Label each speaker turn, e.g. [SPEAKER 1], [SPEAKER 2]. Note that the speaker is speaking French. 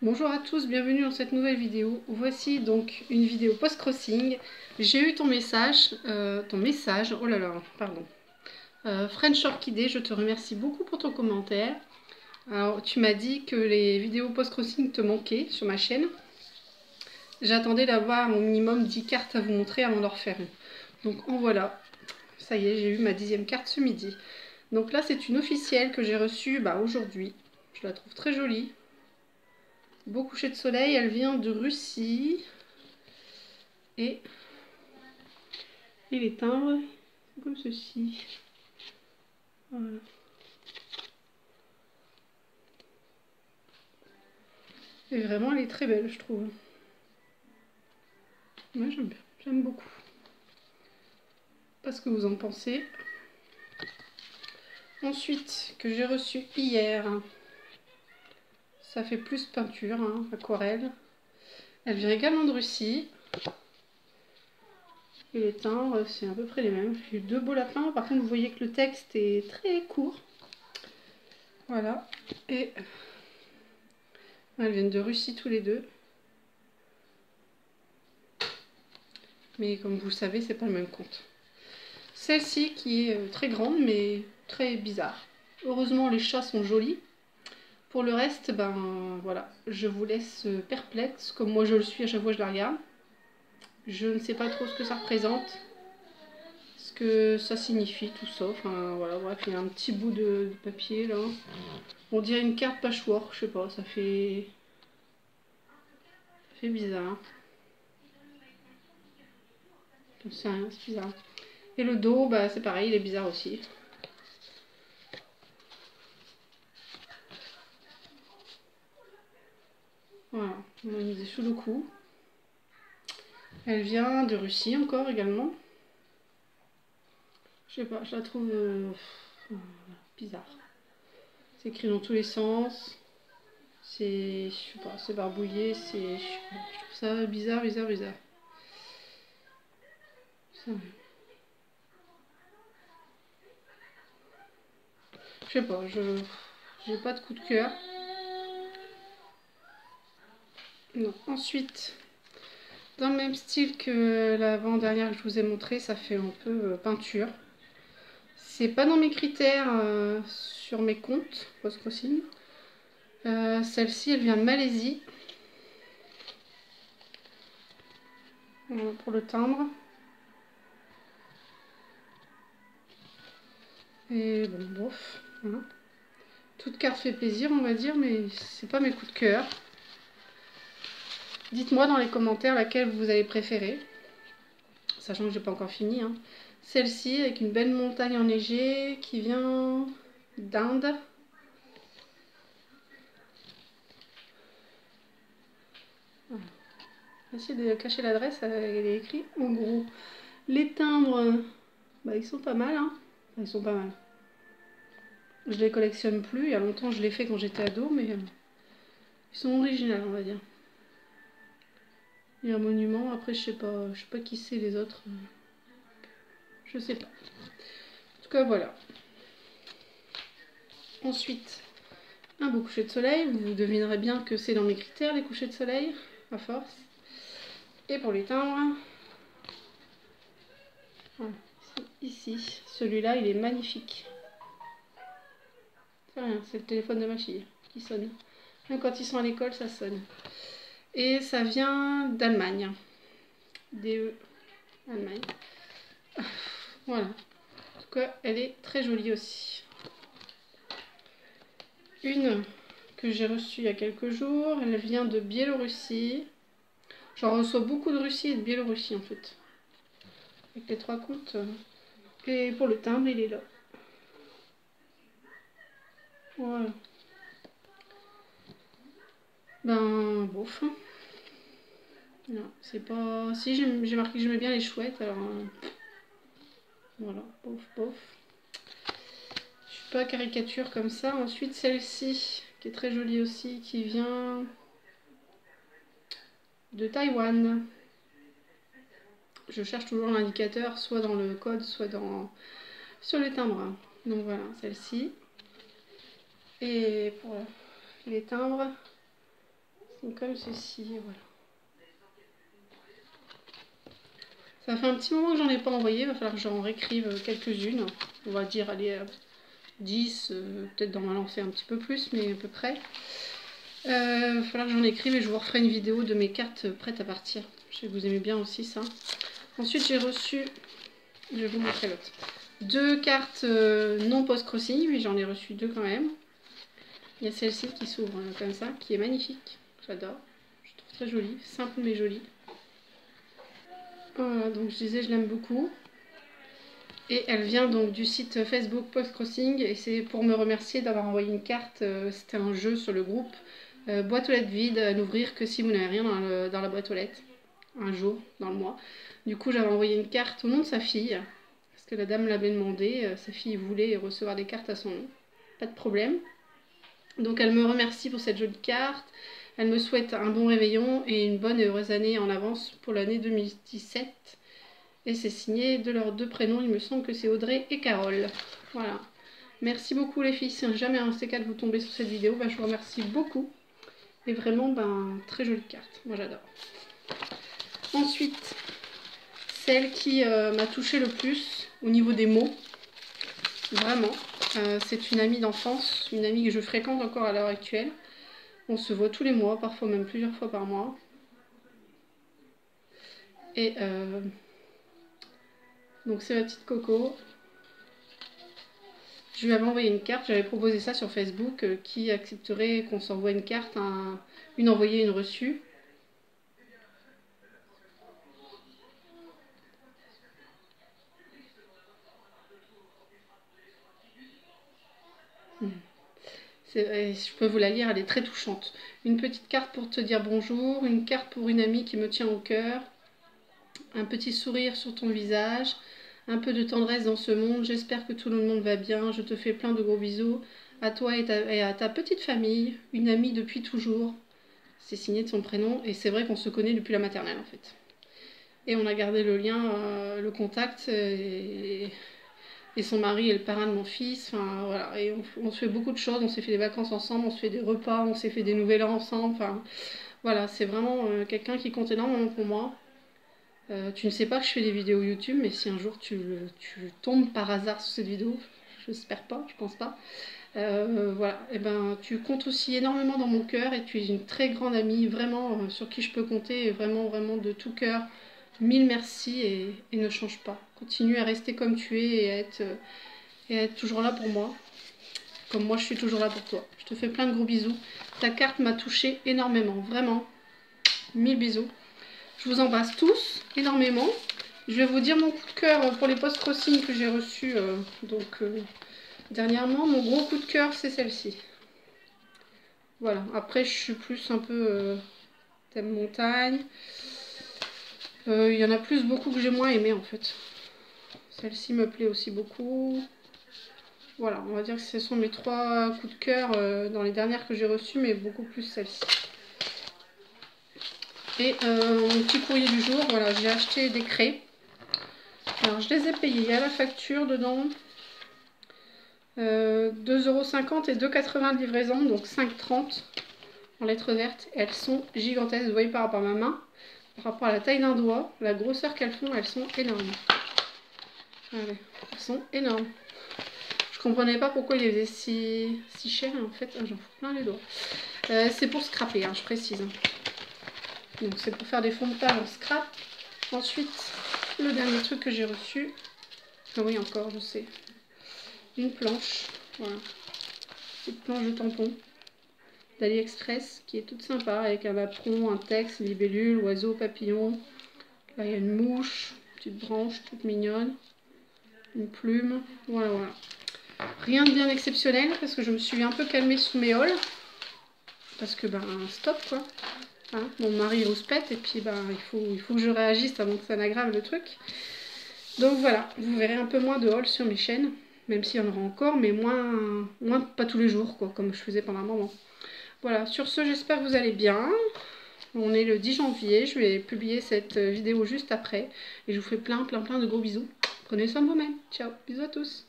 [SPEAKER 1] Bonjour à tous, bienvenue dans cette nouvelle vidéo. Voici donc une vidéo post-crossing. J'ai eu ton message, oh là là, pardon. French Orchidée, je te remercie beaucoup pour ton commentaire. Alors, tu m'as dit que les vidéos post-crossing te manquaient sur ma chaîne. J'attendais d'avoir au minimum 10 cartes à vous montrer avant d'en refaire une. Donc en voilà, ça y est, j'ai eu ma 10e carte ce midi. Donc là, c'est une officielle que j'ai reçue aujourd'hui. Je la trouve très jolie. Beau coucher de soleil, elle vient de Russie. Et les timbres, comme ceci. Voilà. Et vraiment, elle est très belle, je trouve. Moi, j'aime bien, j'aime beaucoup. Pas ce que vous en pensez. Ensuite, que j'ai reçu hier, ça fait plus peinture, aquarelle. Elle vient également de Russie. Et les timbres, c'est à peu près les mêmes. J'ai eu deux beaux lapins. Par contre, vous voyez que le texte est très court. Voilà. Et elles viennent de Russie tous les deux. Mais comme vous le savez, c'est pas le même compte. Celle-ci qui est très grande mais très bizarre. Heureusement, les chats sont jolis. Pour le reste, ben voilà, je vous laisse perplexe, comme moi je le suis à chaque fois que je la regarde. Je ne sais pas trop ce que ça représente, ce que ça signifie, tout ça. Enfin voilà, bref, il y a un petit bout de papier là. On dirait une carte patchwork, je sais pas, ça fait bizarre. C'est bizarre. Et le dos, bah c'est pareil, il est bizarre aussi. Voilà, on a mis des sudoku. Elle vient de Russie encore également. Je sais pas, je la trouve bizarre. C'est écrit dans tous les sens. C'est, je sais pas, c'est barbouillé, je trouve ça bizarre. Ça, je sais pas, j'ai pas de coup de cœur. Non. Ensuite, dans le même style que l'avant-dernière que je vous ai montré, ça fait un peu peinture. C'est pas dans mes critères sur mes comptes post-crossing. Celle-ci, elle vient de Malaisie. Voilà pour le timbre. Et bon, bof. Hein. Toute carte fait plaisir, on va dire, mais c'est pas mes coups de cœur. Dites-moi dans les commentaires laquelle vous avez préféré, sachant que j'ai pas encore fini. Celle-ci avec une belle montagne enneigée qui vient d'Inde. Essayez de cacher l'adresse, elle est écrite en gros. Les timbres, bah, ils sont pas mal. Ils sont pas mal. Je les collectionne plus, il y a longtemps je l'ai fait quand j'étais ado, mais ils sont originaux, on va dire. Il y a un monument, après je sais pas qui c'est les autres. Je sais pas. En tout cas voilà. Ensuite, un beau coucher de soleil. Vous devinerez bien que c'est dans mes critères les couchers de soleil, à force. Et pour les timbres, voilà, ici. Celui-là il est magnifique. C'est rien, c'est le téléphone de ma fille qui sonne. Même quand ils sont à l'école, ça sonne. Et ça vient d'Allemagne. DE, Allemagne. Voilà. En tout cas, elle est très jolie aussi. Une que j'ai reçue il y a quelques jours, elle vient de Biélorussie. J'en reçois beaucoup de Russie et de Biélorussie en fait. Avec les trois comptes. Et pour le timbre, il est là. Voilà. Ben, bof. Non, c'est pas... Si, j'ai marqué que j'aimais bien les chouettes, alors... voilà, bof. Je suis pas caricature comme ça. Ensuite, celle-ci, qui est très jolie aussi, qui vient de Taïwan. Je cherche toujours l'indicateur, soit dans le code, soit sur les timbres. Donc voilà, celle-ci. Et pour les timbres, Donc comme ceci, voilà. Ça fait un petit moment que j'en ai pas envoyé, il va falloir que j'en réécrive quelques-unes. On va dire, allez, 10, peut-être d'en lancer un petit peu plus, mais à peu près. Il va falloir que j'en écrive et je vous referai une vidéo de mes cartes prêtes à partir. Je sais que vous aimez bien aussi ça. Ensuite, j'ai reçu, je vais vous montrer l'autre, 2 cartes non post-crossing, mais j'en ai reçu 2 quand même. Il y a celle-ci qui s'ouvre comme ça, qui est magnifique. J'adore. Je trouve très jolie, simple mais jolie. Voilà, donc je disais, je l'aime beaucoup. Et elle vient donc du site Facebook Post-Crossing et c'est pour me remercier d'avoir envoyé une carte. C'était un jeu sur le groupe. Boîte aux lettres vide, à n'ouvrir que si vous n'avez rien dans la boîte aux lettres. Un jour, dans le mois. Du coup, j'avais envoyé une carte au nom de sa fille. Parce que la dame l'avait demandé. Sa fille voulait recevoir des cartes à son nom. Pas de problème. Donc elle me remercie pour cette jolie carte. Elle me souhaite un bon réveillon et une bonne et heureuse année en avance pour l'année 2017. Et c'est signé de leurs 2 prénoms, il me semble que c'est Audrey et Carole. Voilà. Merci beaucoup les filles, si jamais un de ces 4 vous tombez sur cette vidéo, je vous remercie beaucoup. Et vraiment, très jolie carte, moi j'adore. Ensuite, celle qui m'a touchée le plus au niveau des mots, vraiment, c'est une amie d'enfance, une amie que je fréquente encore à l'heure actuelle. On se voit tous les mois, parfois même plusieurs fois par mois. Et donc c'est ma petite Coco. Je lui avais envoyé une carte, j'avais proposé ça sur Facebook, qui accepterait qu'on s'envoie une carte, une envoyée, une reçue. Je peux vous la lire, elle est très touchante. Une petite carte pour te dire bonjour, une carte pour une amie qui me tient au cœur, un petit sourire sur ton visage, un peu de tendresse dans ce monde, j'espère que tout le monde va bien, je te fais plein de gros bisous, à toi et à ta petite famille, une amie depuis toujours. C'est signé de son prénom et c'est vrai qu'on se connaît depuis la maternelle en fait. Et on a gardé le lien, le contact, et son mari est le parrain de mon fils, enfin voilà, et on se fait beaucoup de choses, on s'est fait des vacances ensemble, on se fait des repas, on s'est fait des nouvel an ensemble, enfin voilà, c'est vraiment quelqu'un qui compte énormément pour moi. Tu ne sais pas que je fais des vidéos YouTube, mais si un jour tu tombes par hasard sur cette vidéo, j'espère pas, je pense pas, voilà, et tu comptes aussi énormément dans mon cœur et tu es une très grande amie, vraiment sur qui je peux compter, et vraiment, vraiment de tout cœur. Mille merci et ne change pas. Continue à rester comme tu es et à être toujours là pour moi. Comme moi je suis toujours là pour toi. Je te fais plein de gros bisous. Ta carte m'a touchée énormément, vraiment. 1000 bisous. Je vous embrasse tous énormément. Je vais vous dire mon coup de cœur pour les post-crossing que j'ai reçus dernièrement. Mon gros coup de cœur c'est celle-ci. Voilà, après je suis plus un peu thème montagne. Il y en a beaucoup que j'ai moins aimé en fait. Celle-ci me plaît aussi beaucoup. Voilà, on va dire que ce sont mes 3 coups de cœur dans les dernières que j'ai reçues, mais beaucoup plus celle-ci. Et mon petit courrier du jour, voilà, j'ai acheté des craies. Alors je les ai payés, il y a la facture dedans. 2,50 € et 2,80 € de livraison, donc 5,30 € en lettres vertes. Elles sont gigantesques, vous voyez par rapport à ma main. Par rapport à la taille d'un doigt, la grosseur qu'elles font, elles sont énormes. Allez, elles sont énormes. Je comprenais pas pourquoi ils les faisaient si cher, en fait, j'en fous plein les doigts. C'est pour scraper, je précise. Donc c'est pour faire des fonds de teint en scrap. Ensuite, le dernier truc que j'ai reçu, ah oui encore, je sais, une planche, voilà, petite planche de tampon d'AliExpress qui est toute sympa avec un apron, un texte, libellule, oiseau, papillon. Là il y a une mouche, une petite branche toute mignonne, une plume, voilà. Rien de bien exceptionnel parce que je me suis un peu calmée sous mes hauls. Parce que stop quoi. Hein, mon mari rouspète et puis il faut que je réagisse avant que ça n'aggrave le truc. Donc voilà, vous verrez un peu moins de hauls sur mes chaînes. Même s'il y en aura encore, mais moins pas tous les jours quoi, comme je faisais pendant un moment. Voilà, sur ce j'espère que vous allez bien. On est le 10 janvier, je vais publier cette vidéo juste après. Et je vous fais plein de gros bisous. Prenez soin de vous-même. Ciao, bisous à tous.